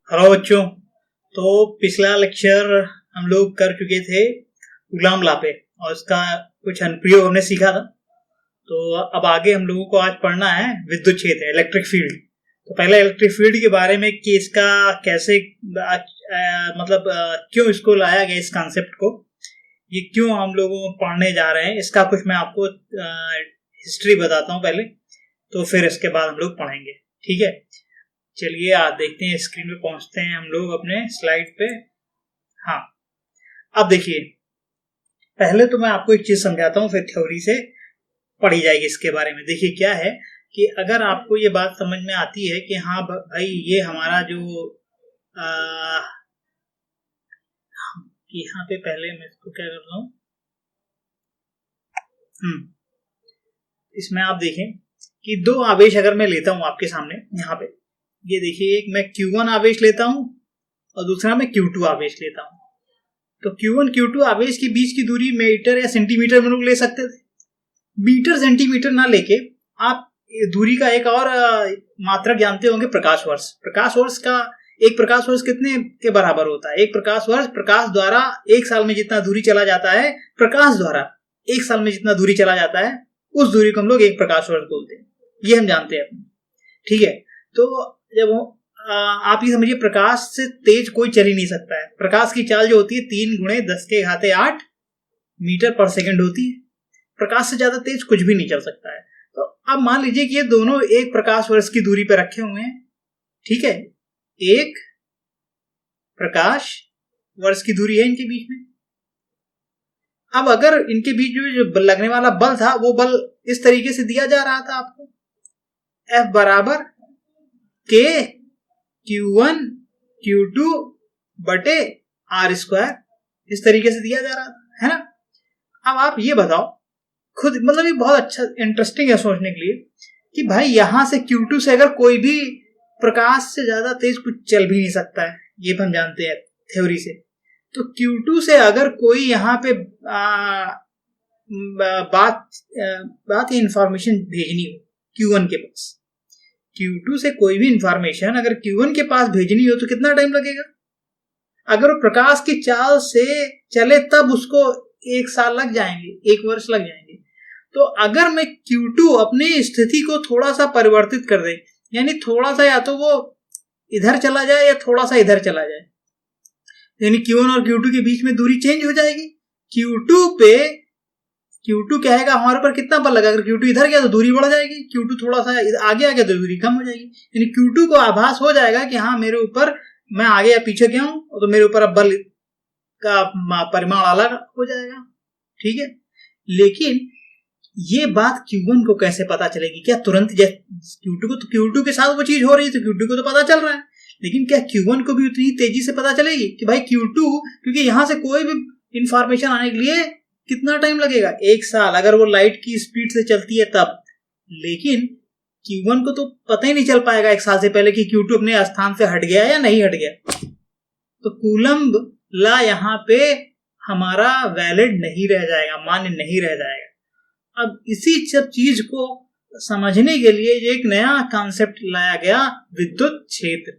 Hello बच्चों। तो पिछला लेक्चर हम लोग कर चुके थे गुलाम ला पे और उसका कुछ अनुप्रयोग हमने सीखा था। तो अब आगे हम लोगों को आज पढ़ना है विद्युत क्षेत्र, इलेक्ट्रिक फील्ड। तो पहले इलेक्ट्रिक फील्ड के बारे में कि इसका कैसे क्यों इसको लाया गया, इस कॉन्सेप्ट को, ये क्यों हम लोग पढ़ने जा रहे हैं, इसका कुछ मैं आपको हिस्ट्री बताता हूँ पहले, तो फिर इसके बाद हम लोग पढ़ेंगे। ठीक है, चलिए आज देखते हैं, स्क्रीन पे पहुंचते हैं हम लोग अपने स्लाइड पे। हाँ, अब देखिए, पहले तो मैं आपको एक चीज समझाता हूँ, फिर थ्योरी से पढ़ी जाएगी इसके बारे में। देखिए क्या है कि अगर आपको ये बात समझ में आती है कि हाँ भाई, ये हमारा जो यहाँ पे पहले मैं इसको क्या करता हूँ, इसमें आप देखें कि दो आवेश अगर मैं लेता हूँ आपके सामने, यहाँ पे ये देखिए, एक मैं Q1 आवेश लेता हूं और दूसरा मैं Q2 आवेश लेता हूं। तो Q1 Q2 आवेश के बीच की दूरी मीटर या सेंटीमीटर में लोग ले सकते थे। मीटर सेंटीमीटर ना लेके आप दूरी का एक और मात्रक जानते होंगे, प्रकाश वर्ष। प्रकाश वर्ष का एक प्रकाश वर्ष कितने के बराबर होता है? एक प्रकाश वर्ष प्रकाश द्वारा एक साल में जितना दूरी चला जाता है, प्रकाश द्वारा एक साल में जितना दूरी चला जाता है, उस दूरी को हम लोग एक प्रकाश वर्ष बोलते हैं। ये हम जानते हैं। ठीक है, तो जब आप ये समझिए, प्रकाश से तेज कोई चल ही नहीं सकता है। प्रकाश की चाल जो होती है 3 × 10⁸ मीटर पर सेकंड होती है। प्रकाश से ज्यादा तेज कुछ भी नहीं चल सकता है। तो अब मान लीजिए कि ये दोनों एक प्रकाश वर्ष की दूरी पर रखे हुए हैं। ठीक है, एक प्रकाश वर्ष की दूरी है इनके बीच में। अब अगर इनके बीच में जो लगने वाला बल था, वो बल इस तरीके से दिया जा रहा था आपको, F बराबर K Q1 Q2 बटे R², इस तरीके से दिया जा रहा था, है ना। अब आप ये बताओ खुद, मतलब ये बहुत अच्छा इंटरेस्टिंग है सोचने के लिए कि भाई यहां से Q2 से अगर कोई भी प्रकाश से ज्यादा तेज कुछ चल भी नहीं सकता है, ये हम जानते हैं थ्योरी से। तो Q2 से अगर कोई यहाँ पे बात इंफॉर्मेशन भेजनी हो Q1 के पास, Q2 से कोई भी इंफॉर्मेशन अगर Q1 के पास भेजनी हो तो कितना टाइम लगेगा? अगर वो प्रकाश की चाल से चले तब उसको 1 साल लग जाएंगे, 1 वर्ष लग जाएंगे। तो अगर मैं Q2 अपनी स्थिति को थोड़ा सा परिवर्तित कर दे, यानी थोड़ा सा या तो वो इधर चला जाए या थोड़ा सा इधर चला जाए, यानी Q1 और Q2 के बीच में दूरी चेंज हो जाएगी। Q2 कहेगा हमारे ऊपर कितना बल लगा, अगर Q2 इधर गया तो दूरी बढ़ जाएगी, Q2 थोड़ा सा आगे आ गया तो दूरी कम हो जाएगी। यानी Q2 को आभास हो जाएगा कि हाँ मेरे ऊपर, मैं आगे या पीछे गया हूं, तो मेरे ऊपर अब बल का परिमाण अलग हो जाएगा। ठीक है, लेकिन ये बात Q1 को कैसे पता चलेगी? क्या तुरंत Q2 के साथ वो चीज हो रही है तो Q2 को तो पता चल रहा है, लेकिन क्या Q1 को भी उतनी तेजी से पता चलेगी कि भाई Q2, क्योंकि यहां से कोई भी इंफॉर्मेशन आने के लिए कितना टाइम लगेगा? 1 साल, अगर वो लाइट की स्पीड से चलती है तब। लेकिन Q1 को तो पता ही नहीं चल पाएगा 1 साल से पहले कि Q2 अपने स्थान से हट गया या नहीं हट गया। तो कूलम्ब ला यहाँ पे हमारा वैलिड नहीं रह जाएगा, मान्य नहीं रह जाएगा। अब इसी सब चीज को समझने के लिए एक नया कॉन्सेप्ट लाया गया, विद्युत क्षेत्र।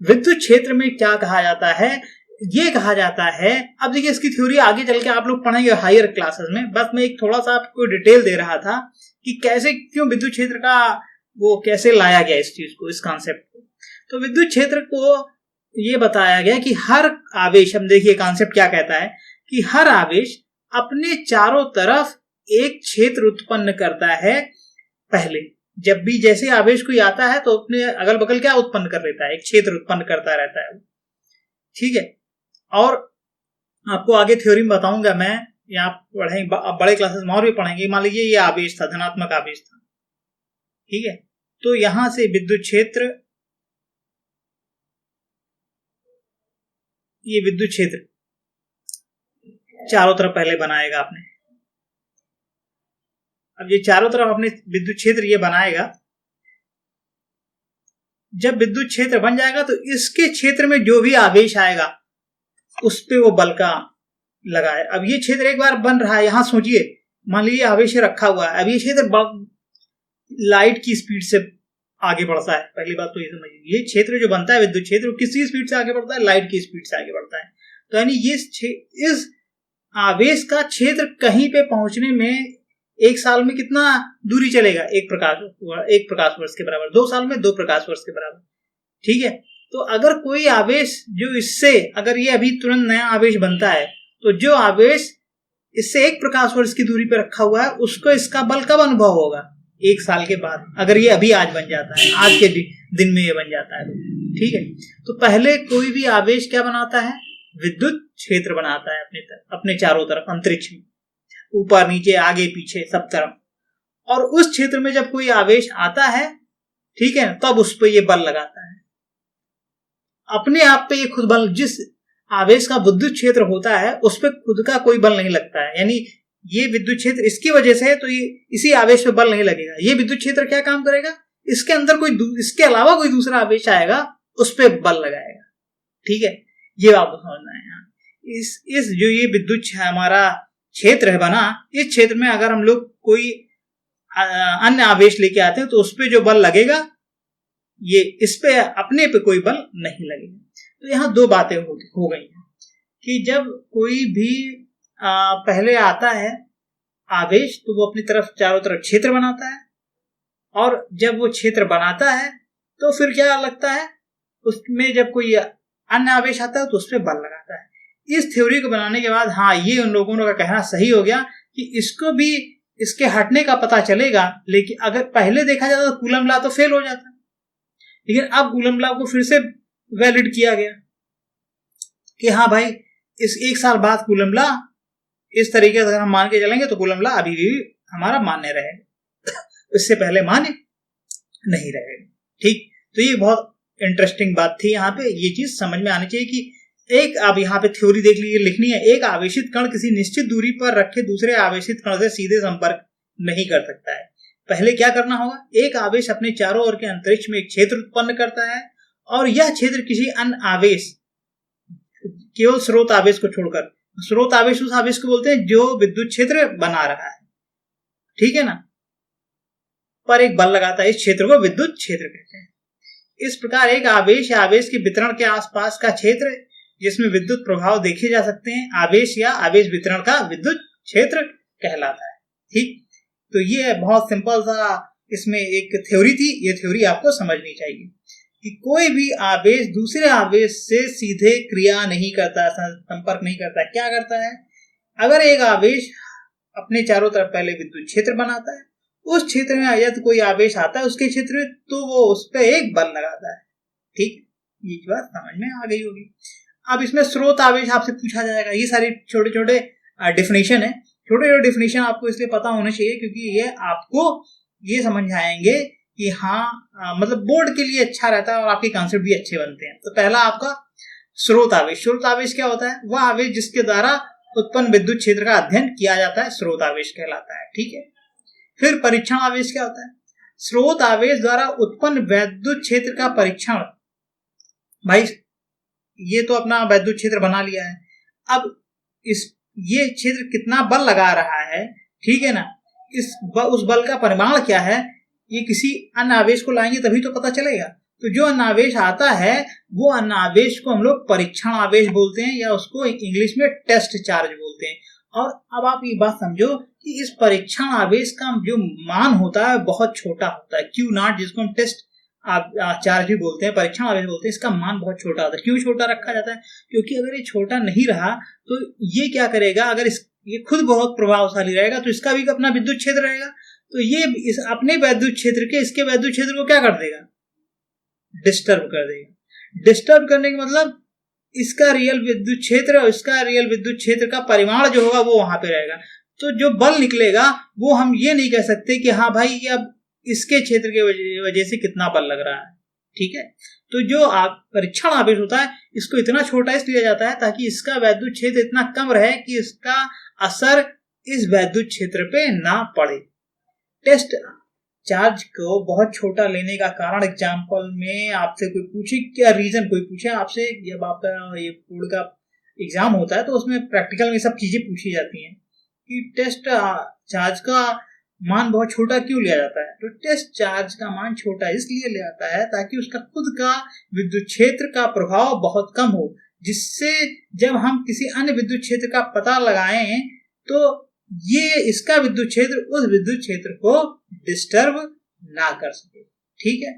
विद्युत क्षेत्र में क्या कहा जाता है? ये कहा जाता है, अब देखिए इसकी थ्योरी आगे चल के आप लोग पढ़ेंगे हायर क्लासेस में, बस मैं एक थोड़ा सा आपको डिटेल दे रहा था कि कैसे, क्यों विद्युत क्षेत्र का वो कैसे लाया गया इस चीज को, इस कॉन्सेप्ट को। तो विद्युत क्षेत्र को ये बताया गया कि हर आवेश, हम देखिए कॉन्सेप्ट क्या कहता है कि हर आवेश अपने चारों तरफ एक क्षेत्र उत्पन्न करता है। पहले जब भी जैसे आवेश कोई आता है तो अपने अगल बगल क्या उत्पन्न कर लेता है? एक क्षेत्र उत्पन्न करता रहता है। ठीक है, और आपको आगे थ्योरी में बताऊंगा मैं, यहाँ पढ़ेंगे, बड़े क्लासेस में और भी पढ़ेंगे। मान लीजिए ये आवेश था, धनात्मक आवेश था। ठीक है, तो यहां से विद्युत क्षेत्र, ये विद्युत क्षेत्र चारों तरफ पहले बनाएगा आपने। अब ये चारों तरफ अपने विद्युत क्षेत्र ये बनाएगा। जब विद्युत क्षेत्र बन जाएगा तो इसके क्षेत्र में जो भी आवेश आएगा उस पे वो बल का लगाए। अब ये क्षेत्र एक बार बन रहा है, यहां सोचिए, मान लीजिए आवेश रखा हुआ है, अब ये क्षेत्र लाइट की स्पीड से आगे बढ़ता है। पहली बात तो ये समझिए, ये क्षेत्र जो बनता है विद्युत क्षेत्र, वो किसी स्पीड से आगे बढ़ता है, लाइट की स्पीड से आगे बढ़ता है। तो यानी इस आवेश का क्षेत्र कहीं पे पहुंचने में 1 साल में कितना दूरी चलेगा, 1 प्रकाश वर्ष के बराबर। 2 साल में 2 प्रकाश वर्ष के बराबर, ठीक है। तो अगर कोई आवेश जो इससे, अगर ये अभी तुरंत नया आवेश बनता है, तो जो आवेश इससे 1 प्रकाश वर्ष की दूरी पर रखा हुआ है, उसको इसका बल कब अनुभव होगा? 1 साल के बाद, अगर ये अभी आज बन जाता है, आज के दिन में ये बन जाता है, ठीक है। तो पहले कोई भी आवेश क्या बनाता है? विद्युत क्षेत्र बनाता है अपने चारों तरफ, अंतरिक्ष में, ऊपर नीचे आगे पीछे सब तरफ। और उस क्षेत्र में जब कोई आवेश आता है, ठीक है, तब उस पर ये बल लगाता है। अपने आप पे ये खुद बल, जिस आवेश का विद्युत क्षेत्र होता है उस पर खुद का कोई बल नहीं लगता है। यानी ये विद्युत क्षेत्र इसकी वजह से है, तो ये इसी आवेश पे बल नहीं लगेगा। ये विद्युत क्षेत्र क्या काम करेगा? इसके अंदर इसके अलावा कोई दूसरा आवेश आएगा, उस पर बल लगाएगा, ठीक है। ये आपको समझना है। इस जो ये विद्युत हमारा क्षेत्र है बना, इस क्षेत्र में अगर हम लोग कोई अन्य आवेश लेके आते हैं, तो उस पर जो बल लगेगा, ये इस पे अपने पे कोई बल नहीं लगेगा। तो यहाँ 2 बातें हो गई हैं कि जब कोई भी पहले आता है आवेश, तो वो अपनी तरफ चारों तरफ क्षेत्र बनाता है, और जब वो क्षेत्र बनाता है तो फिर क्या लगता है, उसमें जब कोई अन्य आवेश आता है तो उस पर बल लगाता है। इस थ्योरी को बनाने के बाद, हाँ, ये उन लोगों का कहना सही हो गया कि इसको भी इसके हटने का पता चलेगा। लेकिन अगर पहले देखा जाता तो कूलम लॉ तो फेल हो जाता, लेकिन अब कूलम लॉ को फिर से वैलिड किया गया कि हाँ भाई, इस 1 साल बाद कूलम लॉ इस तरीके से अगर हम मान के चलेंगे तो कूलम लॉ अभी भी हमारा मान्य रहेगा, इससे पहले मान्य नहीं रहेगा, ठीक। तो ये बहुत इंटरेस्टिंग बात थी। यहाँ पे ये चीज समझ में आनी चाहिए कि एक, आप यहाँ पे थ्योरी देख लीजिए, लिखनी है, एक आवेशित कण किसी निश्चित दूरी पर रखे दूसरे आवेशित कण से सीधे संपर्क नहीं कर सकता है। पहले क्या करना होगा? एक आवेश अपने चारों ओर के अंतरिक्ष में एक क्षेत्र उत्पन्न करता है, और यह क्षेत्र किसी अन्य आवेश, केवल स्रोत आवेश को छोड़कर, स्रोत आवेश उस आवेश को बोलते हैं जो विद्युत क्षेत्र बना रहा है, ठीक है ना, पर एक बल लगाता है। इस क्षेत्र को विद्युत क्षेत्र कहते हैं। इस प्रकार एक आवेश या आवेश के वितरण के आसपास का क्षेत्र जिसमें विद्युत प्रभाव देखे जा सकते हैं, आवेश या आवेश वितरण का विद्युत क्षेत्र कहलाता है, ठीक। तो ये बहुत सिंपल सा इसमें एक थ्योरी थी। ये थ्योरी आपको समझनी चाहिए कि कोई भी आवेश दूसरे आवेश से सीधे क्रिया नहीं करता, संपर्क नहीं करता। क्या करता है? अगर एक आवेश अपने चारों तरफ पहले विद्युत क्षेत्र बनाता है, उस क्षेत्र में यदि कोई आवेश आता है उसके क्षेत्र में, तो वो उस पर एक बल लगाता है, ठीक। ये बात समझ में आ गई होगी। अब इसमें स्रोत आवेश आपसे पूछा जाएगा। ये सारे छोटे छोटे डेफिनेशन है, छोटे छोटे डेफिनेशन आपको इसलिए पता होने चाहिए क्योंकि ये आपको ये समझ आएंगे कि हाँ, मतलब बोर्ड के लिए अच्छा रहता है और आपके कॉन्सेप्ट भी अच्छे बनते हैं। तो पहला आपका स्रोत आवेश। स्रोत आवेश क्या होता है? वह आवेश जिसके द्वारा उत्पन्न विद्युत क्षेत्र का अध्ययन किया जाता है, स्रोत आवेश कहलाता है, ठीक है। फिर परीक्षण आवेश क्या होता है? स्रोत आवेश द्वारा उत्पन्न विद्युत क्षेत्र का परीक्षण। भाई ये तो अपना विद्युत क्षेत्र बना लिया है, अब ये क्षेत्र कितना बल लगा रहा है, ठीक है ना, उस बल का परिमाण क्या है, ये किसी अन्य आवेश को लाएंगे तभी तो पता चलेगा। तो जो अन्य आवेश आता है वो अन्य आवेश को हम लोग परीक्षण आवेश बोलते हैं, या उसको इंग्लिश में टेस्ट चार्ज बोलते हैं। और अब आप ये बात समझो कि इस परीक्षण आवेश का जो मान होता है बहुत छोटा होता है, क्यू नॉट, जिसको हम टेस्ट चार्ज भी बोलते हैं, परीक्षण आवेश बोलते हैं, इसका मान बहुत छोटा होता है। क्यों छोटा रखा जाता है? क्योंकि अगर ये छोटा नहीं रहा तो ये क्या करेगा, अगर ये खुद बहुत प्रभावशाली रहेगा तो इसका भी अपना विद्युत क्षेत्र रहेगा, तो ये इस अपने विद्युत क्षेत्र के इसके विद्युत क्षेत्र को क्या कर देगा? डिस्टर्ब कर देगा। डिस्टर्ब करने का मतलब इसका रियल विद्युत क्षेत्र और इसका रियल विद्युत क्षेत्र का परिमाण जो होगा वो वहां पे रहेगा। तो जो बल निकलेगा वो हम ये नहीं कह सकते कि हाँ भाई ये अब इसके क्षेत्र के वजह से कितना बल लग रहा है, ठीक है। तो जो परीक्षण आवेश होता है इसको इतना छोटा इसलिए लिया जाता है ताकि इसका विद्युत क्षेत्र इतना कम रहे कि इसका असर इस विद्युत क्षेत्र पे ना पड़े। टेस्ट चार्ज को बहुत छोटा लेने का कारण, एग्जाम्पल में आपसे कोई पूछे, क्या रीजन कोई पूछे आपसे, जब आपका ये बोर्ड का एग्जाम होता है तो उसमें प्रैक्टिकल में सब चीजें पूछी जाती हैं कि टेस्ट चार्ज का मान बहुत छोटा क्यों लिया जाता है? तो टेस्ट चार्ज का मान छोटा इसलिए लिया जाता है ताकि उसका खुद का विद्युत क्षेत्र का प्रभाव बहुत कम हो, जिससे जब हम किसी अन्य विद्युत क्षेत्र का पता लगाएं तो ये इसका विद्युत क्षेत्र उस विद्युत क्षेत्र को डिस्टर्ब ना कर सके। ठीक है,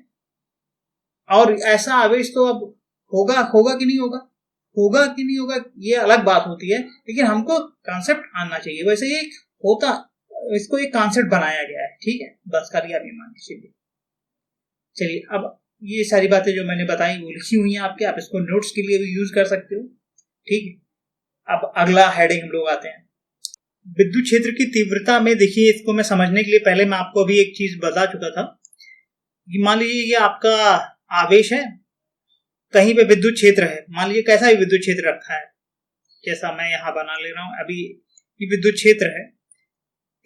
और ऐसा आवेश तो अब होगा कि नहीं होगा कि नहीं होगा ये अलग बात होती है, लेकिन हमको कॉन्सेप्ट आना चाहिए। वैसे ये होता, इसको एक कॉन्सेप्ट बनाया गया है। ठीक है, बस कर लिया मान लीजिए। चलिए, अब ये सारी बातें जो मैंने बताई वो लिखी हुई हैं आपके, आप इसको नोट्स के लिए भी यूज कर सकते हो। ठीक है, अब अगला हेडिंग हम लोग आते हैं विद्युत क्षेत्र की तीव्रता में। देखिए, इसको मैं समझने के लिए पहले मैं आपको अभी एक चीज बता चुका था कि मान लीजिए ये आपका आवेश है, कहीं पे विद्युत क्षेत्र है, मान लीजिए कैसा भी विद्युत क्षेत्र रखा है, जैसा मैं यहाँ बना ले रहा हूं अभी, ये विद्युत क्षेत्र है।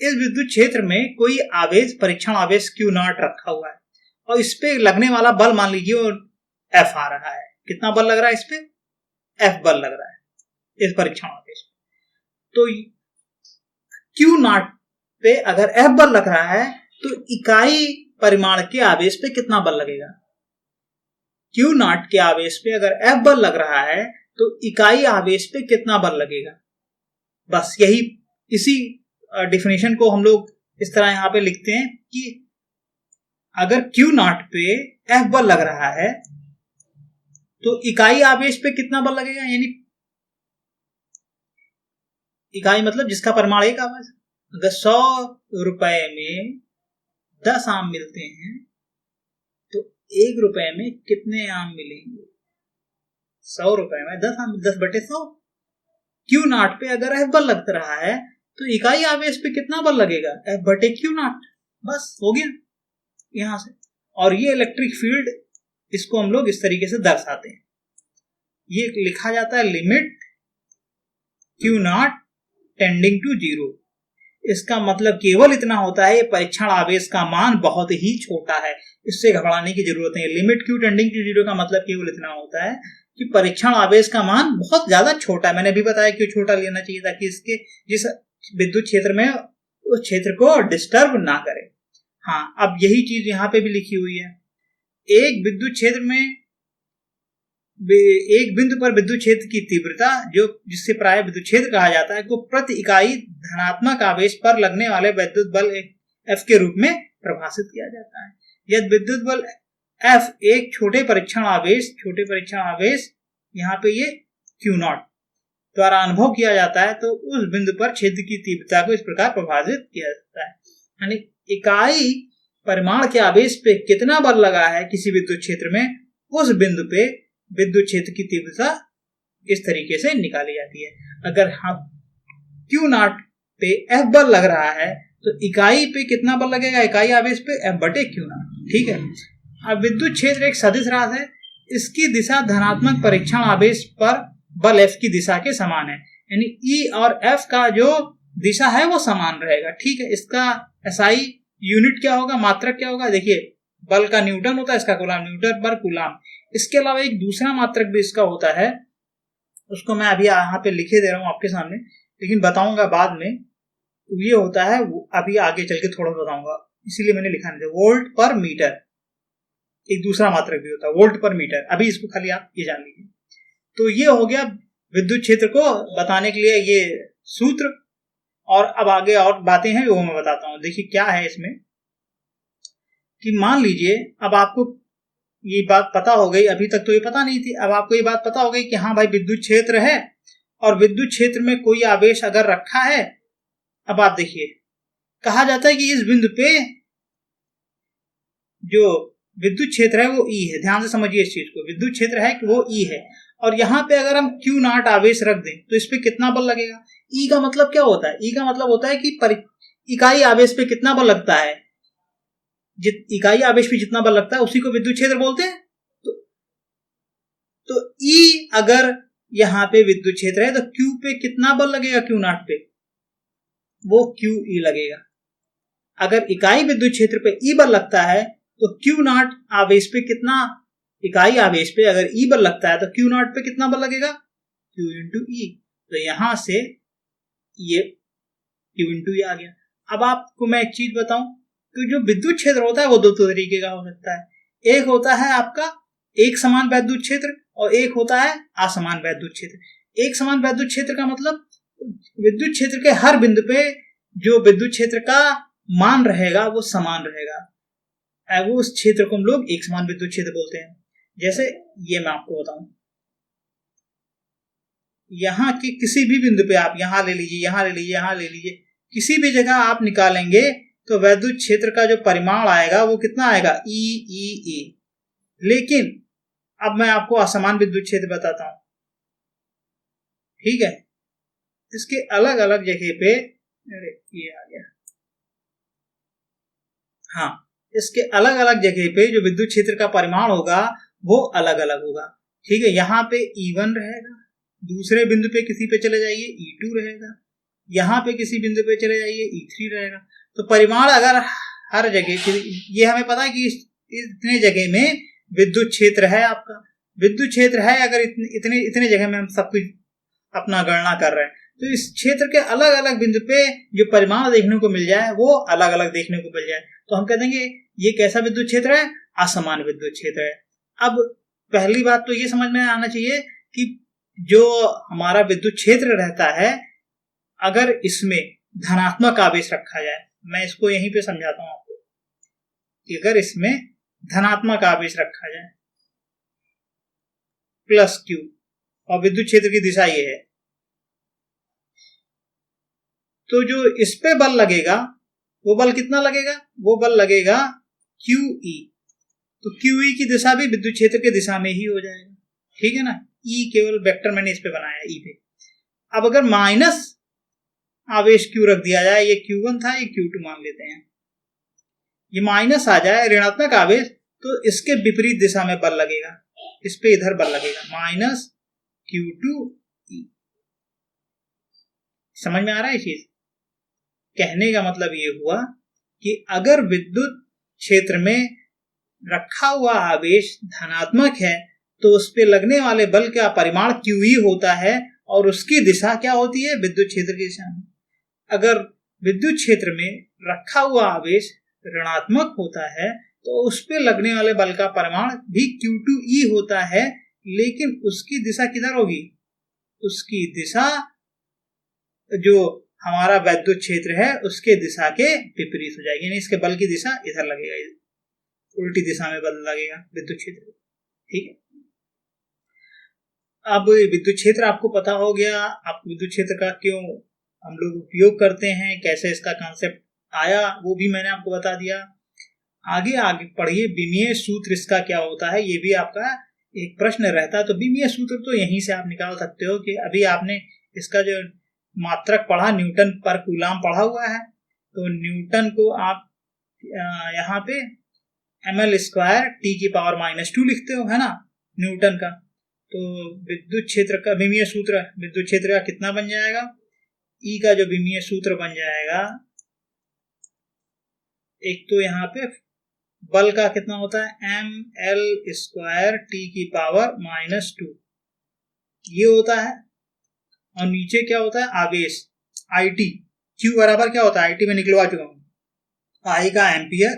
इस विद्युत क्षेत्र में कोई आवेश, परीक्षण आवेश Q0 रखा हुआ है, और इस पे लगने वाला बल मान लीजिए वो F आ रहा है। कितना बल लग रहा है इस पे? F बल लग रहा है इस परीक्षण आवेश पे। तो Q0 पे अगर F बल लग रहा है तो इकाई परिमाण के आवेश पे कितना बल लगेगा? Q0 के आवेश पे अगर F बल लग रहा है तो इकाई आवेश पे कितना बल लगेगा? बस यही, इसी डिफिनेशन को हम लोग इस तरह यहां पे लिखते हैं कि अगर Q0 पे F बल लग रहा है तो इकाई आवेश पे कितना बल लगेगा, यानी इकाई मतलब जिसका परिमाण एक आवेश। अगर 100 रुपए में 10 आम मिलते हैं तो 1 रुपए में कितने आम मिलेंगे? 100 रुपए में 10 आम, 10/100। Q0 पे अगर F बल लग रहा है तो इकाई आवेश पे कितना बल लगेगा? F/Q0। बस हो गया यहां से। और ये इलेक्ट्रिक फील्ड, इसको हम लोग इस तरीके से दर्शाते हैं, ये लिखा जाता है लिमिट Q0 टेंडिंग टू 0। इसका मतलब केवल इतना होता है, ये परीक्षण आवेश का मान बहुत ही छोटा है, इससे घबराने की जरूरत नहीं है। लिमिट Q टेंडिंग टू 0 का मतलब केवल इतना होता है कि परीक्षण आवेश का मान बहुत ज्यादा छोटा है। मैंने भी बताया क्यों छोटा लेना चाहिए, ताकि इसके जिस विद्युत क्षेत्र में उस क्षेत्र को डिस्टर्ब ना करे। हाँ, अब यही चीज यहाँ पे भी लिखी हुई है। एक विद्युत क्षेत्र में एक बिंदु पर विद्युत क्षेत्र की तीव्रता, जो जिससे प्राय विद्युत क्षेत्र कहा जाता है, को प्रति इकाई धनात्मक आवेश पर लगने वाले विद्युत बल F के रूप में परिभाषित किया जाता है। यदि विद्युत बल F एक छोटे परीक्षण आवेश यहाँ पे ये Q0 द्वारा अनुभव किया जाता है तो उस बिंदु पर क्षेत्र की तीव्रता को इस प्रकार परिभाषित किया जाता है, यानी इकाई परिमाण के आवेश पे कितना बल लगा है किसी विद्युत क्षेत्र में, उस बिंदु पे विद्युत क्षेत्र की तीव्रता इस तरीके से निकाली जाती है। अगर हम Q0 पे F बल लग रहा है तो इकाई पे कितना बल लगेगा? इकाई आवेश पे F/Q0। ठीक है, अब विद्युत क्षेत्र एक सदिश राशि है, इसकी दिशा धनात्मक परीक्षण आवेश पर बल F की दिशा के समान है, यानी E और F का जो दिशा है वो समान रहेगा। ठीक है, इसका SI यूनिट क्या होगा, मात्रक क्या होगा? देखिए, बल का न्यूटन होता है, इसका कूलाम, न्यूटन पर कूलाम। इसके अलावा एक दूसरा मात्रक भी इसका होता है, उसको मैं अभी यहाँ पे लिखे दे रहा हूँ आपके सामने, लेकिन बताऊंगा बाद में। ये होता है, अभी आगे चल के थोड़ा बताऊंगा, इसीलिए मैंने लिखा नहीं था। वोल्ट पर मीटर एक दूसरा मात्रक भी होता है, वोल्ट पर मीटर। अभी इसको खाली आप ये जान लीजिए। तो ये हो गया विद्युत क्षेत्र को बताने के लिए ये सूत्र, और अब आगे और बातें हैं वो मैं बताता हूं। देखिए क्या है इसमें, कि मान लीजिए अब आपको ये बात पता हो गई, अभी तक तो ये पता नहीं थी, अब आपको ये बात पता हो गई कि हाँ भाई विद्युत क्षेत्र है और विद्युत क्षेत्र में कोई आवेश अगर रखा है। अब आप देखिए, कहा जाता है कि इस बिंदु पे जो विद्युत क्षेत्र है वो E है। ध्यान से समझिए इस चीज को, विद्युत क्षेत्र है कि वो E है, और यहाँ पे अगर हम Q0 आवेश रख दें तो इस पे कितना बल लगेगा? E का मतलब क्या होता है? E का मतलब होता है कि इकाई आवेश पे कितना बल लगता है, इकाई आवेश पे जितना बल लगता है उसी को विद्युत क्षेत्र बोलते हैं। तो E अगर यहाँ पे विद्युत क्षेत्र है तो Q पे कितना बल लगेगा? Q0 पे वो QE लगेगा। अगर इकाई विद्युत क्षेत्र पे E बल लगता है तो Q0 आवेश पे कितना, इकाई आवेश पे अगर E बल लगता है तो Q0 पे कितना बल लगेगा? Q into E। तो यहां से ये Q into E आ गया। अब आपको मैं एक चीज बताऊं कि जो विद्युत क्षेत्र होता है वो दो तरीके का हो सकता है। एक होता है आपका एक समान वैद्युत क्षेत्र और एक होता है असमान वैद्युत क्षेत्र। एक समान वैद्युत क्षेत्र का मतलब विद्युत क्षेत्र के हर बिंदु पे जो विद्युत क्षेत्र का मान रहेगा वो समान रहेगा, वो उस क्षेत्र को हम लोग एक समान विद्युत क्षेत्र बोलते हैं। जैसे ये मैं आपको बताऊं, यहाँ के किसी भी बिंदु पे आप यहाँ ले लीजिए, यहाँ ले लीजिए, यहाँ ले लीजिए, किसी भी जगह आप निकालेंगे तो वैद्युत क्षेत्र का जो परिमाण आएगा वो कितना आएगा, ई ई ई। लेकिन अब मैं आपको असमान विद्युत क्षेत्र बताता हूं, ठीक है। इसके अलग अलग जगह पे, अरे ये आ गया, हाँ, इसके अलग अलग जगह पे जो विद्युत क्षेत्र का परिमाण होगा वो अलग अलग होगा, ठीक है। यहाँ पे E1 रहेगा, दूसरे बिंदु पे किसी पे चले जाइए E2 रहेगा, यहाँ पे किसी बिंदु पे चले जाइए E3 रहेगा। तो परिमाण अगर हर जगह, ये हमें पता है कि इतने जगह में विद्युत क्षेत्र है, आपका विद्युत क्षेत्र है, अगर इतने इतने जगह में हम सब कुछ अपना गणना कर रहे हैं, तो इस क्षेत्र के अलग अलग बिंदु पे जो परिमाण देखने को मिल जाए वो अलग अलग देखने को मिल जाए, तो हम कह देंगे ये कैसा विद्युत क्षेत्र है, असमान विद्युत क्षेत्र है। अब पहली बात तो ये समझ में आना चाहिए कि जो हमारा विद्युत क्षेत्र रहता है, अगर इसमें धनात्मक आवेश रखा जाए, मैं इसको यहीं पे समझाता हूं आपको, कि अगर इसमें धनात्मक आवेश रखा जाए प्लस Q और विद्युत क्षेत्र की दिशा ये है, तो जो इस पे बल लगेगा वो बल कितना लगेगा, वो बल लगेगा QE। तो QE की दिशा भी विद्युत क्षेत्र के दिशा में ही हो जाएगा, ठीक है ना। E केवल वेक्टर मैंने इस पे बनाया, E पे। अब अगर माइनस आवेश Q रख दिया जाए, ये Q1 था, ये Q2 मान लेते हैं, ये माइनस आ जाए ऋणात्मक आवेश, तो इसके विपरीत दिशा में बल लगेगा, इस पे इधर बल लगेगा, माइनस Q2E। समझ में आ रहा है ये चीज? कहने का मतलब ये हुआ कि अगर विद्युत क्षेत्र में रखा हुआ आवेश धनात्मक है तो उस पे लगने वाले बल का परिमाण QE होता है और उसकी दिशा क्या होती है, विद्युत क्षेत्र की दिशा में। अगर विद्युत क्षेत्र में रखा हुआ आवेश ऋणात्मक होता है तो उस पे लगने वाले बल का परिमाण भी Q2E होता है, लेकिन उसकी दिशा किधर होगी, उसकी दिशा जो हमारा वैद्युत क्षेत्र है उसके दिशा के विपरीत हो जाएगी, यानी इसके बल की दिशा इधर लगेगा, उल्टी दिशा में बल लगेगा विद्युत क्षेत्र, ठीक है। अब विद्युत क्षेत्र आपको पता हो गया, आपको विद्युत क्षेत्र का क्यों हम लोग उपयोग करते हैं, कैसे इसका कॉन्सेप्ट आया वो भी मैंने आपको बता दिया। आगे आगे पढ़िए, विमीय सूत्र इसका क्या होता है, ये भी आपका एक प्रश्न रहता है। तो विमीय सूत्र तो यहीं से आप निकाल सकते हो कि अभी आपने इसका जो मात्रक पढ़ा, न्यूटन पर कूलाम पढ़ा हुआ है, तो न्यूटन को आप यहाँ पे ml² T⁻⁻2 लिखते हो, है ना, न्यूटन का। तो विद्युत क्षेत्र का विमीय सूत्र, विद्युत क्षेत्र का कितना बन जाएगा, E का जो विमीय सूत्र बन जाएगा, एक तो यहाँ पे बल का कितना होता है, ml² T⁻⁻2 ये होता है, और नीचे क्या होता है, आवेश IT। Q बराबर क्या होता है, IT में निकलवा चुका हूं, I का एम्पियर,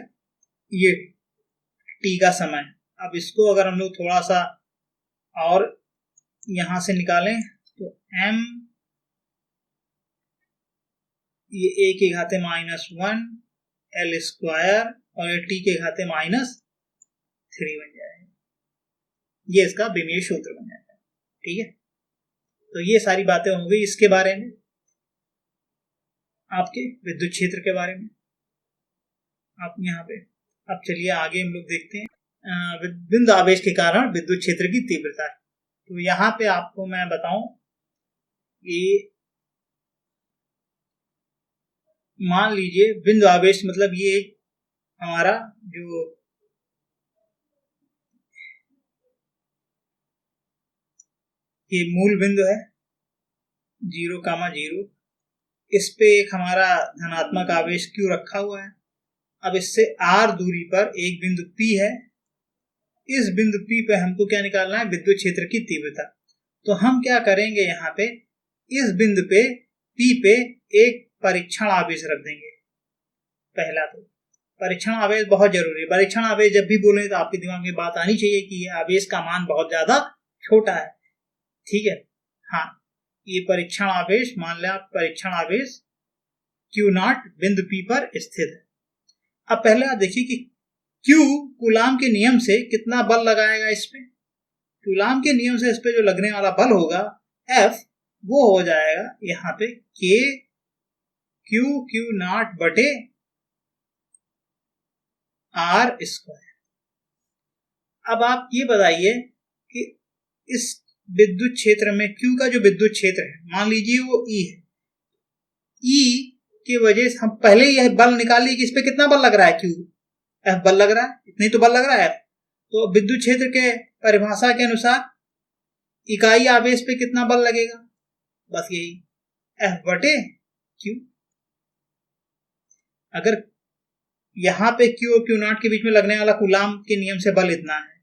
ये T का समय। अब इसको अगर हम लोग थोड़ा सा और यहां से निकालें तो m ये a के घाते -1 l² और ये t के घाते -3 बन जाएगा, ये इसका विमीय सूत्र बन जाएगा, ठीक है। तो ये सारी बातें हो गई इसके बारे में, आपके विद्युत क्षेत्र के बारे में आप यहाँ पे। अब चलिए आगे हम लोग देखते हैं बिंदु आवेश के कारण विद्युत क्षेत्र की तीव्रता। तो यहाँ पे आपको मैं बताऊं, ये मान लीजिए बिंदु आवेश मतलब ये हमारा जो ये मूल बिंदु है 0,0, इस पे एक हमारा धनात्मक आवेश Q रखा हुआ है। अब इससे r दूरी पर एक बिंदु P है, इस बिंदु P पे हमको क्या निकालना है, विद्युत क्षेत्र की तीव्रता। तो हम क्या करेंगे, यहाँ पे इस बिंदु पे P पे एक परीक्षण आवेश रख देंगे, पहला तो परीक्षण आवेश बहुत जरूरी है। परीक्षण आवेश जब भी बोले तो आपके दिमाग में बात आनी चाहिए कि ये आवेश का मान बहुत ज्यादा छोटा है। ठीक है, हाँ, ये परीक्षण आवेश, मान लिया परीक्षण आवेश Q0 बिंदु P पर स्थित है। अब पहले आप देखिए कि Q कूलाम के नियम से कितना बल लगाएगा इस पे। कूलाम के नियम से इस पे जो लगने वाला बल होगा F, वो हो जाएगा यहाँ पे K Q0 बटे R स्क्वायर। अब आप ये बताइए कि इस विद्युत क्षेत्र में Q का जो विद्युत क्षेत्र है, मान लीजिए वो E है, E की वजह से हम पहले यह बल निकालिए कि इस पे कितना बल लग रहा है, Q F बल लग रहा है, इतनी तो बल लग रहा है F। तो विद्युत क्षेत्र के परिभाषा के अनुसार इकाई आवेश पे कितना बल लगेगा, बस यही F बटे Q। अगर यहाँ पे Q और Q0 के बीच में लगने वाला कूलाम के नियम से बल इतना है।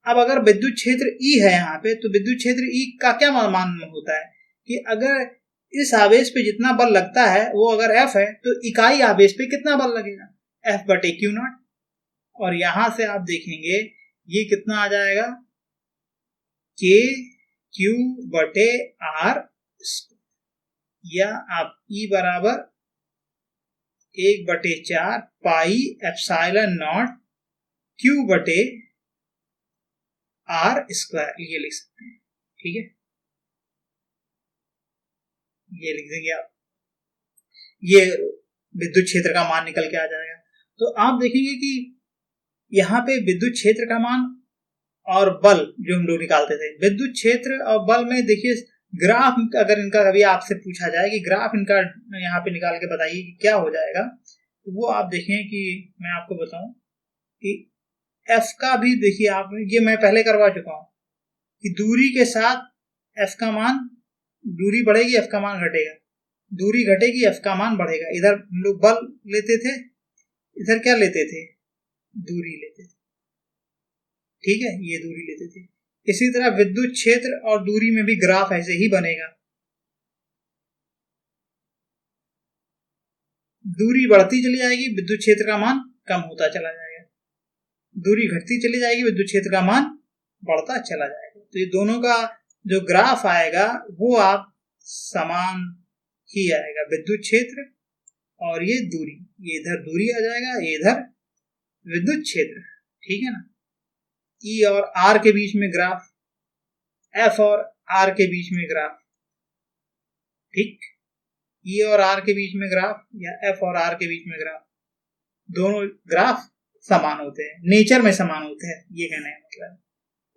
अब अगर विद्युत क्षेत्र E है यहाँ पे, तो विद्युत क्षेत्र E का क्या मान होता है कि अगर इस आवेश पे जितना बल लगता है वो अगर F है तो इकाई आवेश पे कितना बल लगेगा, F बटे Q0। और यहां से आप देखेंगे ये कितना आ जाएगा, K Q बटे R, या आप E बराबर 1/4 पाई एप्सिलॉन नॉट Q बटे R स्क्वायर, ये लिख सकते हैं। ठीक है, ये लिख देंगे आप, ये विद्युत क्षेत्र का मान निकल के आ जाएगा। तो आप देखेंगे कि यहाँ पे विद्युत क्षेत्र का मान और बल जो हम लोग निकालते थे, विद्युत क्षेत्र और बल में देखिए ग्राफ, अगर इनका कभी आपसे पूछा जाए कि ग्राफ इनका यहाँ पे निकाल के बताइए कि क्या हो जाएगा, तो वो आप देखें कि मैं आपको बताऊं कि F का भी देखिए आप, ये मैं पहले करवा चुका हूं कि दूरी के साथ F का मान, दूरी बढ़ेगी F का मान घटेगा, दूरी घटेगी F का मान बढ़ेगा। इधर हम लोग बल लेते थे, इधर क्या लेते थे, दूरी लेते थे। ठीक है, ये दूरी लेते थे। इसी तरह विद्युत क्षेत्र और दूरी में भी ग्राफ ऐसे ही बनेगा, दूरी बढ़ती चली जाएगी, विद्युत क्षेत्र का मान कम होता चला जाएगा, दूरी घटती चली जाएगी, विद्युत क्षेत्र का मान बढ़ता चला जाएगा। तो ये दोनों का जो ग्राफ आएगा वो आप समान ही आएगा, विद्युत क्षेत्र और ये दूरी, ये इधर दूरी आ जाएगा, ये इधर विद्युत क्षेत्र। ठीक है ना, E और R के बीच में ग्राफ, F और R के बीच में ग्राफ, ठीक, E और R के बीच में ग्राफ या F और R के बीच में ग्राफ, दोनों ग्राफ समान होते हैं, नेचर में समान होते हैं, ये कहना है मतलब।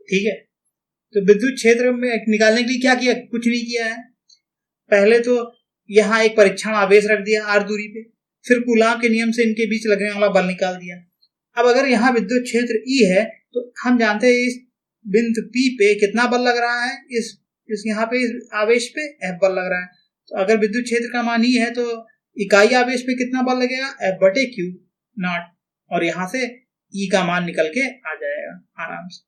ठीक है, तो विद्युत क्षेत्र में निकालने के लिए क्या किया, कुछ नहीं किया है। पहले तो यहाँ एक परीक्षण आवेश रख दिया R दूरी पे, फिर कूलाम के नियम से इनके बीच लगने वाला बल निकाल दिया। अब अगर यहाँ विद्युत क्षेत्र E है तो हम जानते हैं इस बिंदु P पे कितना बल लग रहा है, इस यहाँ पे इस आवेश पे F बल लग रहा है। तो अगर विद्युत क्षेत्र का मान E है तो इकाई आवेश पे कितना बल लगेगा, F बटे Q0, और यहाँ से E का मान निकल के आ जाएगा आराम से।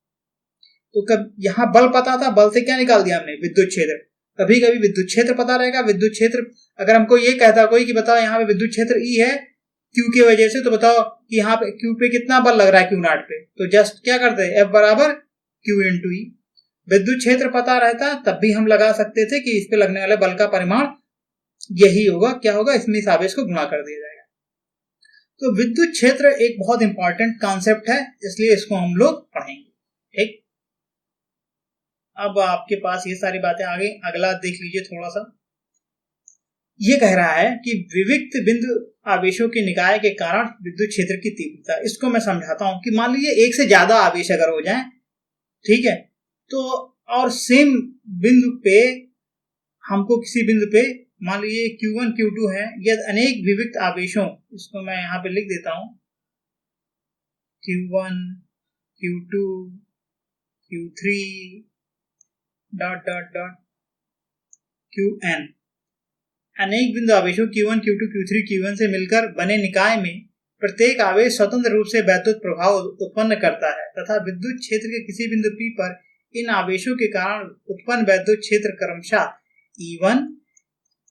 तो कब यहाँ बल पता था, बल से क्या निकाल दिया हमने, विद्युत क्षेत्र। कभी कभी विद्युत क्षेत्र पता रहेगा, विद्युत क्षेत्र अगर हमको ये कहता कोई कि बताओ यहाँ पे विद्युत क्षेत्र E है Q की वजह से, तो बताओ कि यहाँ पे Q पे कितना बल लग रहा है Q0 पे, तो जस्ट क्या करते हैं, F बराबर Q इंटू E। विद्युत क्षेत्र पता रहता तब भी हम लगा सकते थे कि इस पे लगने वाले बल का परिमाण यही होगा, क्या होगा, इसमें इस आवेश को गुणा कर दिया जाएगा। तो विद्युत क्षेत्र एक बहुत इंपॉर्टेंट कॉन्सेप्ट है, इसलिए इसको हम लोग पढ़ेंगे। ठीक, अब आपके पास ये सारी बातें आ गई। अगला देख लीजिए थोड़ा सा, ये कह रहा है कि विविक्त बिंदु आवेशों के निकाय के कारण विद्युत क्षेत्र की तीव्रता। इसको मैं समझाता हूं कि मान लीजिए एक से ज्यादा आवेश अगर हो जाए, ठीक है, तो और सेम बिंदु पे हमको किसी बिंदु पे मान लीजिए Q1 Q2 है, यदि अनेक विविक्त आवेशों, इसको मैं यहाँ पे लिख देता हूं, Q1 Q2 Q3 dot dot dot Qn, अनेक बिंदु आवेशों Q1 Q2 Q3 Q1 से मिलकर बने निकाय में प्रत्येक आवेश स्वतंत्र रूप से वैद्युत प्रभाव उत्पन्न करता है तथा विद्युत क्षेत्र के किसी बिंदु P पर इन आवेशों के कारण उत्पन्न वैद्युत क्षेत्र क्रमशः E1,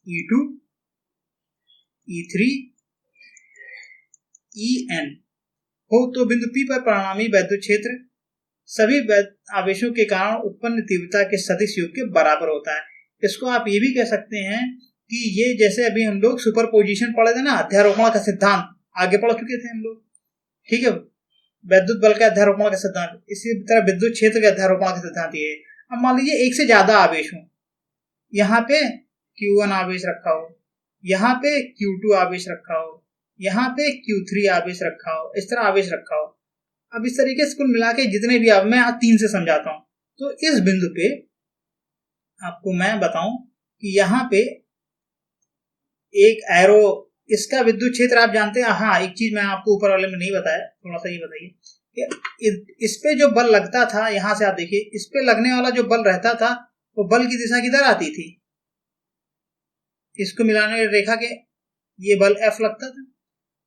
E2, E3 En हो तो बिंदु P पर परिणामी वैद्युत क्षेत्र सभी आवेशों के कारण उत्पन्न तीव्रता के सदिश योग के बराबर होता है। इसको आप ये भी कह सकते हैं कि ये जैसे अभी हम लोग सुपरपोजिशन पढ़े थे ना, अध्यारोपण का सिद्धांत आगे पढ़ चुके थे हम लोग, ठीक है, वैद्युत बल का अध्यारोपण का सिद्धांत, इसी तरह विद्युत क्षेत्र के अध्यारोपण का सिद्धांत ये है। अब मान लीजिए एक से ज्यादा आवेश हो, यहाँ पे Q1 आवेश रखा हो, यहाँ पे Q2 आवेश रखा हो, यहाँ पे Q3 आवेश रखा हो, इस तरह आवेश रखा हो। अब इस तरीके से कुल मिला के जितने भी, अब मैं 3 से समझाता हूं। तो इस बिंदु पे आपको मैं बताऊं कि यहाँ पे एक एरो, इसका विद्युत क्षेत्र आप जानते हैं। हाँ, एक चीज मैं आपको ऊपर वाले में नहीं बताया, थोड़ा सा ये बताइए, इस पे जो बल लगता था, यहां से आप देखिए, इस पे लगने वाला जो बल रहता था वो बल की दिशा किधर आती थी, इसको मिलाने रेखा के ये बल F लगता था।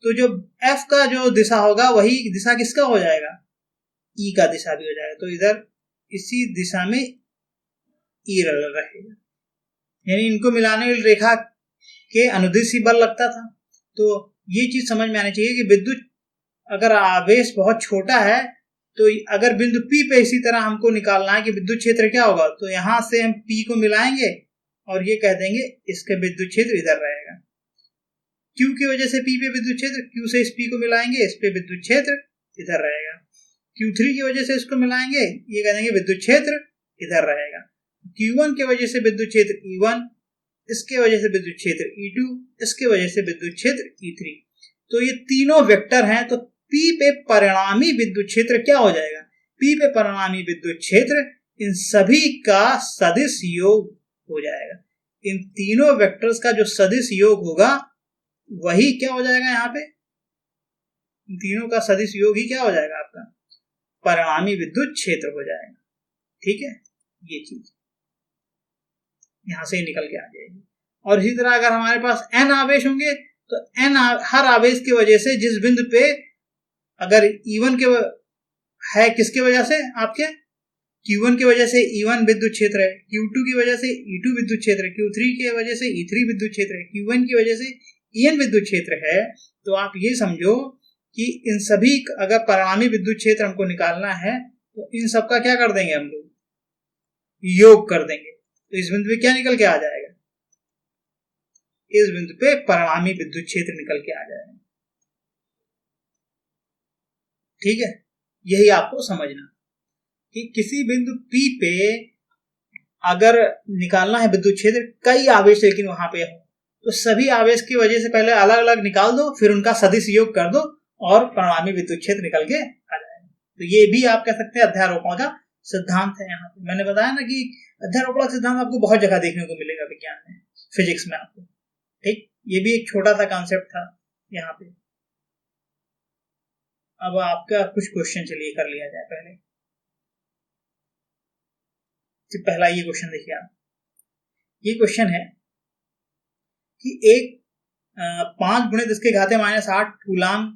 तो जो F का जो दिशा होगा वही दिशा किसका हो जाएगा, E का दिशा भी हो जाएगा। तो इधर इसी दिशा में E रहेगा, यानी इनको मिलाने रेखा के अनुदिश ही बल लगता था। तो ये चीज समझ में आनी चाहिए कि विद्युत अगर आवेश बहुत छोटा है, तो अगर बिंदु P पे इसी तरह हमको निकालना है कि विद्युत क्षेत्र क्या होगा, तो यहां से हम P को मिलाएंगे और ये कह देंगे इसका विद्युत क्षेत्र इधर रहेगा। Q की वजह से P पे विद्युत क्षेत्र, Q से इस P को मिलाएंगे, इस पे विद्युत क्षेत्र इधर रहेगा। Q3 की वजह से इसको मिलाएंगे, ये कह देंगे विद्युत क्षेत्र इधर रहेगा। Q1 की वजह से विद्युत क्षेत्र E1, इसके वजह से विद्युत क्षेत्र E2, इसके वजह से विद्युत क्षेत्र E3। तो ये तीनों वेक्टर हैं। तो P पे परिणामी विद्युत क्षेत्र क्या हो जाएगा, P पे परिणामी विद्युत क्षेत्र इन सभी का सदिश योग हो जाएगा। इन तीनों वेक्टर्स का जो सदिश योग होगा वही क्या हो जाएगा, यहाँ पे इन तीनों का सदिश योग ही क्या हो जाएगा, आपका परिणामी विद्युत क्षेत्र हो जाएगा। ठीक है, ये चीज यहां से ही निकल के आ जाएगी। और इसी तरह अगर हमारे पास n आवेश होंगे तो n हर आवेश की वजह से जिस बिंदु पे अगर E1 के है, किसके वजह से, आपके Q1 की वजह से E1 विद्युत क्षेत्र है, Q2 की वजह से E2 विद्युत क्षेत्र है, Q3 की वजह से E3 विद्युत क्षेत्र है, Q1 की वजह से EN विद्युत क्षेत्र है। तो आप ये समझो कि इन सभी अगर परिणामी विद्युत क्षेत्र हमको निकालना है तो इन सब का क्या कर देंगे, हम लोग योग कर देंगे। तो इस बिंदु पे क्या निकल के आ जाएगा, इस बिंदु पे परिणामी विद्युत क्षेत्र निकल के आ जाएगा। ठीक है, यही आपको समझना कि किसी बिंदु P पे अगर निकालना है विद्युत क्षेत्र, कई आवेश लेकिन वहां पे हो, तो सभी आवेश की वजह से पहले अलग अलग निकाल दो, फिर उनका सदिश योग कर दो और परिणामी विद्युत क्षेत्र निकल के आ जाएगा। तो ये भी आप कह सकते हैं अध्यारोपण का सिद्धांत है। यहाँ पे मैंने बताया ना कि अध्यारोपण का सिद्धांत आपको बहुत जगह देखने को मिलेगा विज्ञान में, फिजिक्स में आपको। ठीक, ये भी एक छोटा सा कॉन्सेप्ट था यहाँ पे। अब आपका कुछ क्वेश्चन चलिए कर लिया जाए। पहले पहला ये क्वेश्चन देखिए आप, ये क्वेश्चन है कि एक 5 × 10⁻⁸ कूलाम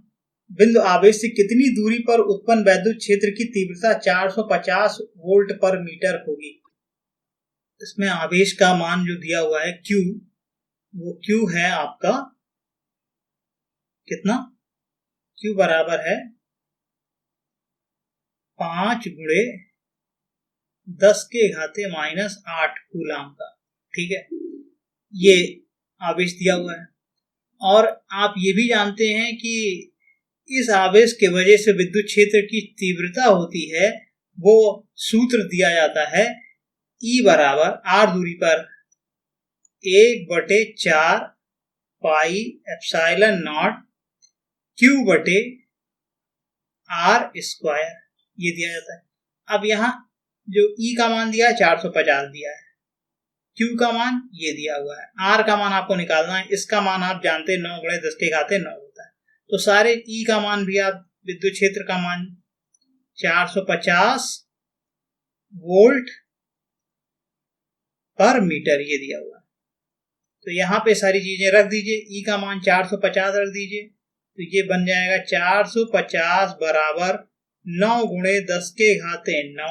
बिंदु आवेश से कितनी दूरी पर उत्पन्न वैद्युत क्षेत्र की तीव्रता 450 वोल्ट पर मीटर होगी। इसमें आवेश का मान जो दिया हुआ है Q, वो Q है आपका कितना, Q बराबर है 5 × 10⁻⁸ कूलाम का। ठीक है, ये आवेश दिया हुआ है और आप ये भी जानते हैं कि इस आवेश के वजह से विद्युत क्षेत्र की तीव्रता होती है, वो सूत्र दिया जाता है E बराबर r दूरी पर 1/4 पाई एप्सिलॉन नॉट Q/r², ये दिया जाता है। अब यहाँ जो E का मान दिया है 450 दिया है, Q का मान ये दिया हुआ है, R का मान आपको निकालना है। इसका मान आप जानते हैं 9 × 10⁻⁹ होता है। तो सारे E का मान भी आप, विद्युत क्षेत्र का मान 450 वोल्ट पर मीटर ये दिया हुआ है। तो यहाँ पे सारी चीजें रख दीजिए, E का मान 450 रख दीजिए, तो ये बन जाएगा 450 बराबर 9 × 10⁻⁹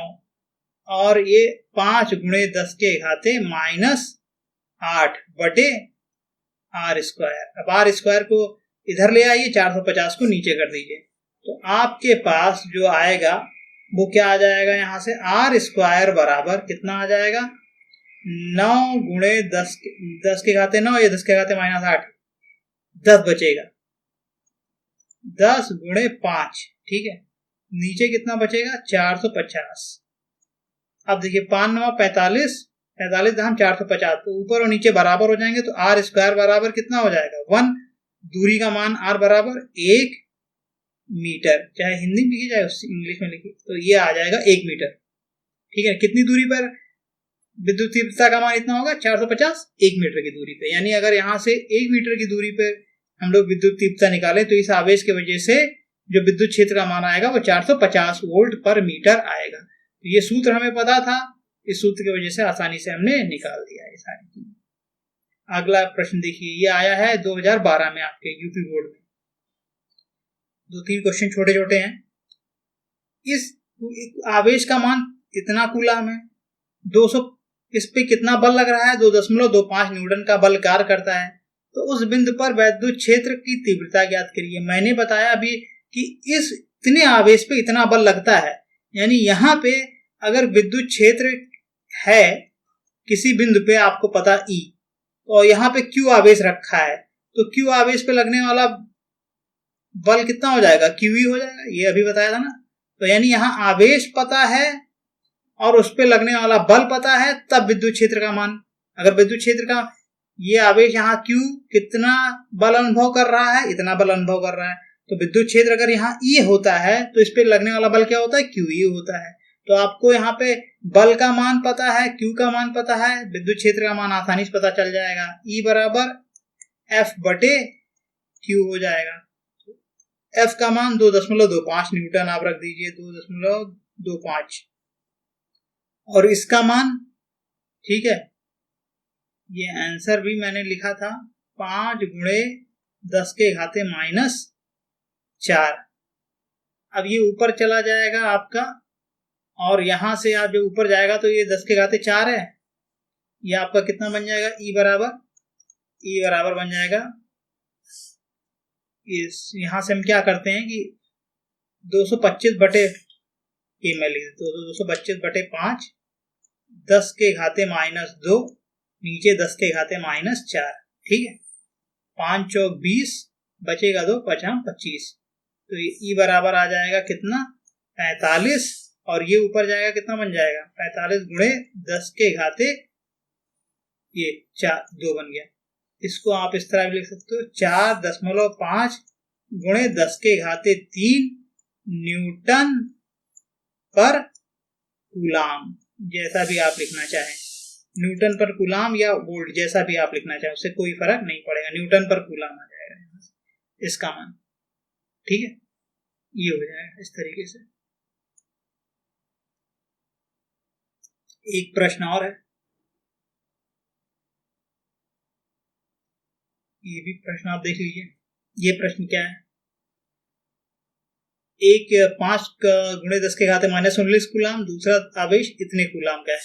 और ये 5 × 10⁻⁻⁸ r²। अब r² को इधर ले आइए, 450 को नीचे कर दीजिए, तो आपके पास जो आएगा वो क्या आ जाएगा, यहाँ से आर स्क्वायर बराबर कितना आ जाएगा, 9 गुणे 10 के घाते 9, ये 10 के घाते -8, 10 बचेगा, 10 गुणे 5, ठीक है, नीचे कितना बचेगा 450। अब देखिए 5 9 45, 45 धाम 450, तो ऊपर और नीचे बराबर हो जाएंगे, तो आर स्क्वायर बराबर कितना हो जाएगा 1, दूरी का मान आर बराबर 1 मीटर, चाहे हिंदी में लिखी जाए इंग्लिश में लिखी, तो ये आ जाएगा 1 मीटर, ठीक है। कितनी दूरी पर विद्युत तीव्रता का मान इतना होगा 450, 1 मीटर की दूरी पे, यानी अगर यहाँ से 1 मीटर की दूरी पे हम लोग विद्युत तीव्रता निकालें तो इस आवेश की वजह से जो विद्युत क्षेत्र का मान आएगा वो 450 वोल्ट पर मीटर आएगा। तो ये सूत्र हमें पता था, इस सूत्र की वजह से आसानी से हमने निकाल दिया है सारी चीज। अगला प्रश्न देखिए, ये आया है 2012 में आपके यूपी बोर्ड में, 2-3 क्वेश्चन छोटे छोटे हैं। इस आवेश का मान कितना कूलम है, 200, इस पे कितना बल लग रहा है, 2.25 न्यूटन का बल कार्य करता है, तो उस बिंदु पर विद्युत क्षेत्र की तीव्रता ज्ञात करिए। मैंने बताया अभी कि इस इतने आवेश पे इतना बल लगता है, यानी यहाँ पे अगर विद्युत क्षेत्र है किसी बिंदु पे आपको पता E, और यहाँ पे Q आवेश रखा है, तो Q आवेश पे लगने वाला बल कितना हो जाएगा, QE हो जाएगा, ये अभी बताया था ना। तो यानी यहाँ आवेश पता है और उस पे लगने वाला बल पता है, तब विद्युत क्षेत्र का मान, अगर विद्युत क्षेत्र का ये आवेश यहाँ Q कितना बल अनुभव कर रहा है, इतना बल अनुभव कर रहा है, तो विद्युत क्षेत्र अगर यहाँ E होता है तो इस पे लगने वाला बल क्या होता है, QE होता है। तो आपको यहाँ पे बल का मान पता है, Q का मान पता है, विद्युत क्षेत्र का मान आसानी से पता चल जाएगा, E बराबर F बटे Q हो जाएगा। F का मान 2.25 न्यूटन आप रख दीजिए, 2.25, और इसका मान, ठीक है, ये आंसर भी मैंने लिखा था 5 गुणे 10 के घाते -4। अब ये ऊपर चला जाएगा आपका, और यहां से आप जो ऊपर जाएगा तो ये 10 के घाते 4 है, ये आपका कितना बन जाएगा, E बराबर बन जाएगा, इस यहां से हम क्या करते हैं कि 225 बटे, ये मैं लिख देता हूं, 225 बटे 5, 10 के घाते -2, नीचे 10 के घाते -4, ठीक है, 5 चौक 20, बचेगा 2, 5 25, तो ये E बराबर आ जाएगा कितना 45, और ये ऊपर जाएगा कितना बन जाएगा 45 गुणे 10 के घाते ये 4, 2 बन गया। इसको आप इस तरह भी लिख सकते हो, 4.5 गुणे 10 के घाते 3 न्यूटन पर कूलाम, जैसा भी आप लिखना चाहें, न्यूटन पर कूलाम या वोल्ट, जैसा भी आप लिखना चाहें, उससे कोई फर्क नहीं पड़ेगा, न्यूटन पर कूलाम आ जाएगा इसका मान, ठीक है, ये हो जाएगा इस तरीके से। एक प्रश्न और है, ये भी प्रश्न आप देख लीजिए। ये प्रश्न क्या है, एक 5 गुणे 10 के घाते -19 कूलाम, दूसरा आवेश इतने कूलाम का है,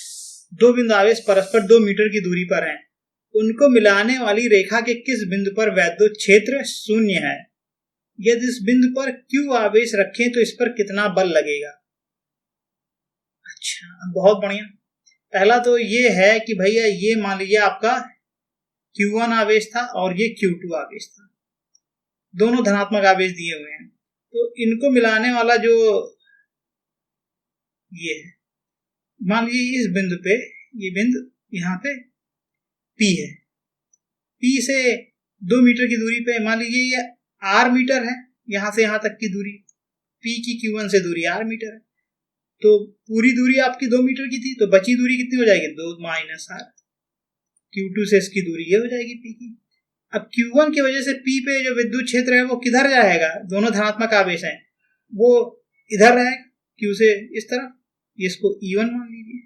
दो बिंदु आवेश परस्पर 2 मीटर की दूरी पर हैं, उनको मिलाने वाली रेखा के किस बिंदु पर विद्युत क्षेत्र 0 है, यदि इस बिंदु पर Q आवेश रखें तो इस पर कितना बल लगेगा। अच्छा, बहुत बढ़िया। पहला तो ये है कि भैया ये मान लीजिए आपका Q1 आवेश था और ये Q2 आवेश था, दोनों धनात्मक आवेश दिए हुए हैं, तो इनको मिलाने वाला जो ये है, मान लीजिए इस बिंदु पे, ये बिंदु यहाँ पे P है, P से 2 मीटर की दूरी पे, मान लीजिए ये R मीटर है, यहाँ से यहाँ तक की दूरी, P की Q1 से दूरी R मीटर है, तो पूरी दूरी आपकी 2 मीटर की थी, तो बची दूरी कितनी हो जाएगी, 2 - R, Q2 से इसकी दूरी ये हो जाएगी P की। अब Q1 की वजह से P पे जो विद्युत क्षेत्र है वो किधर जाएगा, दोनों धनात्मक आवेश हैं, वो इधर रहेगा Q से इस तरफ, इसको E1 मान लीजिए।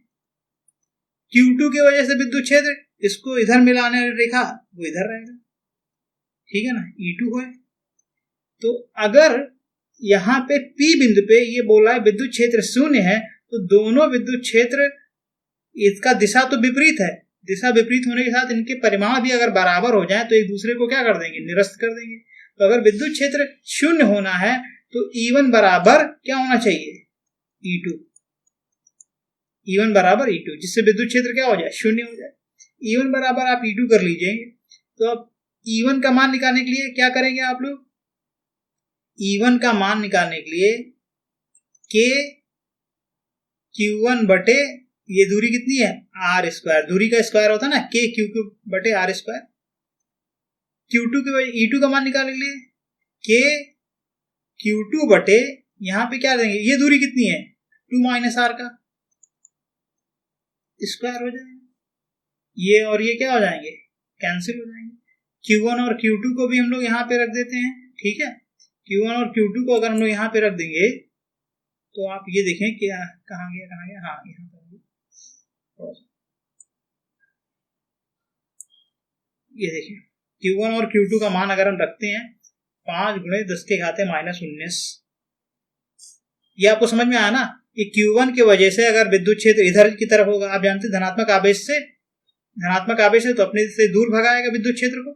Q2 की वजह से विद्युत क्षेत्र, इसको इधर मिलाने वाली रेखा वो इधर रहेगा, ठीक है ना, E2 है। तो अगर यहाँ पे P बिंदु पे ये बोला है विद्युत क्षेत्र 0 है, तो दोनों विद्युत क्षेत्र, इसका दिशा तो विपरीत है, दिशा विपरीत होने के साथ इनके परिमाण भी अगर बराबर हो जाए तो एक दूसरे को क्या कर देंगे, निरस्त कर देंगे। तो अगर विद्युत क्षेत्र शून्य होना है तो E1 बराबर क्या होना चाहिए, E2। E1 बराबर E2, जिससे विद्युत क्षेत्र क्या हो जाए, शून्य हो जाए। E1 बराबर आप E2 कर लीजिए। तो अब E1 का मान निकालने के लिए क्या करेंगे आप लोग, E1 का मान निकालने के लिए K Q1 बटे ये दूरी कितनी है, R स्क्वायर, दूरी का स्क्वायर होता है ना, K Q बटे R स्क्वायर। Q2 के वजह E2 का मान निकालने के लिए K Q2 बटे यहाँ पे क्या देंगे, ये दूरी कितनी है 2 माइनस R का स्क्वायर हो जाएगा। ये और ये क्या हो जाएंगे, कैंसिल हो जाएंगे। Q1 और Q2 को भी हम लोग यहाँ पे रख देते हैं, ठीक है। Q1 और Q2 को अगर हम लोग यहाँ पे रख देंगे तो आप ये देखें कि कहाँ गया, हाँ यहाँ पर। ये देखिए Q1 और Q2 का मान अगर हम रखते हैं 5 गुणे 10 के घाते -19, ये आपको समझ में आया ना कि Q1 की वजह से अगर विद्युत क्षेत्र इधर की तरफ होगा, आप जानते हैं धनात्मक आवेश से तो अपने से दूर भगाएगा विद्युत क्षेत्र को,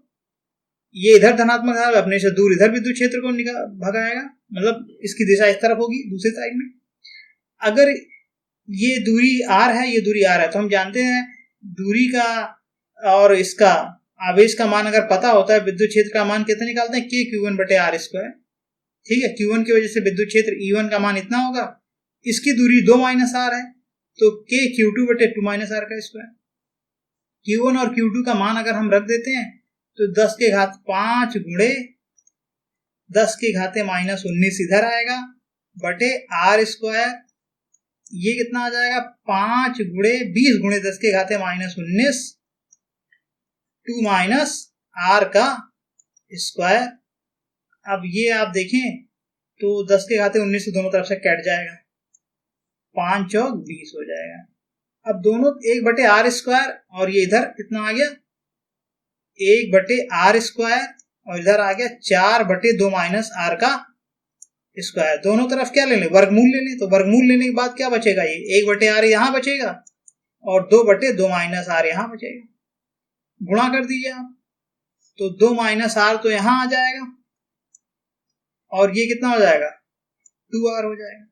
ये इधर धनात्मक है अपने से दूर इधर विद्युत क्षेत्र को भगाएगा, मतलब इसकी दिशा इस तरफ होगी दूसरी साइड में। अगर ये दूरी R है, ये दूरी R है, तो हम जानते हैं दूरी का और इसका आवेश का मान अगर पता होता है, विद्युत क्षेत्र का मान कितना निकालते हैं, K Q1 बटे R स्क्वायर, ठीक है। Q1 की वजह से विद्युत क्षेत्र E1 का मान इतना होगा, इसकी दूरी 2 माइनस R है तो K Q2 बटे 2 माइनस R का स्क्वायर। Q1 और Q2 का मान अगर हम रख देते हैं तो 10 के घात 5 गुणे 10 के घाते -19 इधर आएगा बटे R स्क्वायर, ये कितना आ जाएगा 5 गुणे 20 गुणे 10 के घाते -19 2 माइनस R का स्क्वायर। अब ये आप देखें तो 10 के घाते 19 दोनों तरफ से कट जाएगा, 5 चौक 20 हो जाएगा। अब दोनों 1 बटे R स्क्वायर और ये इधर कितना आ गया 1 बटे R स्क्वायर और इधर आ गया 4 बटे 2 माइनस R का स्क्वायर। दोनों तरफ क्या ले लें, वर्गमूल ले लें, तो वर्गमूल लेने के बाद क्या बचेगा, ये 1 बटे R यहाँ बचेगा और 2 बटे 2 माइनस R यहाँ बचेगा। गुणा कर दीजिए आप, तो 2 माइनस R तो यहाँ आ जाएगा और ये कितना हो जाएगा 2R हो जाएगा।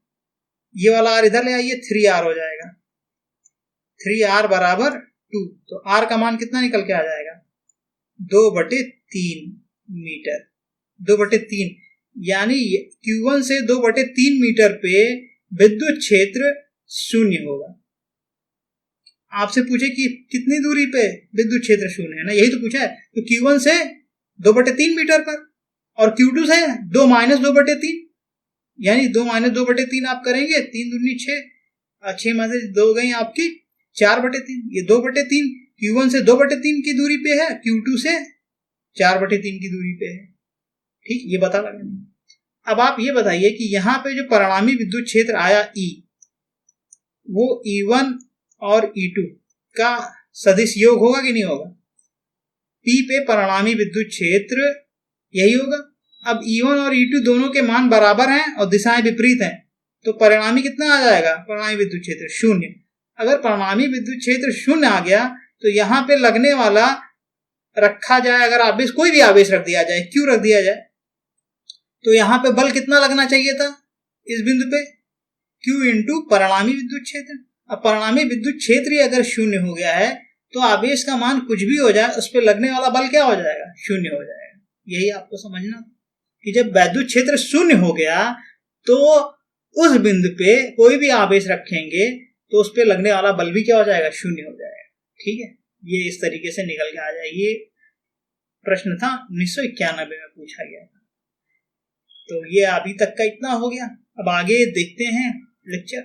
ये वाला R इधर ले आइए 3R हो जाएगा, 3R बराबर 2। तो R का मान कितना निकल के आ जाएगा 2/3 मीटर, 2/3, यानी Q1 से 2/3 मीटर पे विद्युत क्षेत्र शून्य होगा। आपसे पूछे कि कितनी दूरी पे विद्युत क्षेत्र शून्य है ना, यही तो पूछा है। तो Q1 से 2/3 मीटर पर और Q2 से 2 माइनस 2/3, यानी 2 माइनस 2/3 आप करेंगे 3 दूनी 6, 6 में से 2 गई आपकी 4/3, ये 2/3 Q1 से 2/3 की दूरी पे है, Q2 से 4/3 की दूरी पे है, ठीक, ये पता लगा। अब आप ये बताइए कि यहाँ पे जो परिणामी विद्युत क्षेत्र आया E, वो E1 और E2 का सदिश योग होगा कि नहीं होगा, P पे परिणामी विद्युत क्षेत्र यही होगा। अब E1 और E2 दोनों के मान बराबर हैं और दिशाएं विपरीत हैं, तो परिणामी कितना आ जाएगा, परिणामी विद्युत क्षेत्र शून्य। अगर परिणामी विद्युत क्षेत्र शून्य आ गया तो यहाँ पे लगने वाला रखा जाए, अगर आवेश कोई भी आवेश रख दिया जाए, क्यों रख दिया जाए, तो यहाँ पे बल कितना लगना चाहिए था इस बिंदु पे, Q इंटू परिणामी विद्युत क्षेत्र। अब परिणामी विद्युत क्षेत्र ही अगर शून्य हो गया है तो आवेश का मान कुछ भी हो जाए उस पर लगने वाला बल क्या हो जाएगा, शून्य हो जाएगा। यही आपको समझना कि जब विद्युत क्षेत्र शून्य हो गया तो उस बिंदु पे कोई भी आवेश रखेंगे तो उस पर लगने वाला बल भी क्या हो जाएगा, शून्य हो जाएगा, ठीक है। ये इस तरीके से निकल के आ जाएगा। ये प्रश्न था 1991 में पूछा गया था। तो ये अभी तक का इतना हो गया। अब आगे देखते हैं लेक्चर।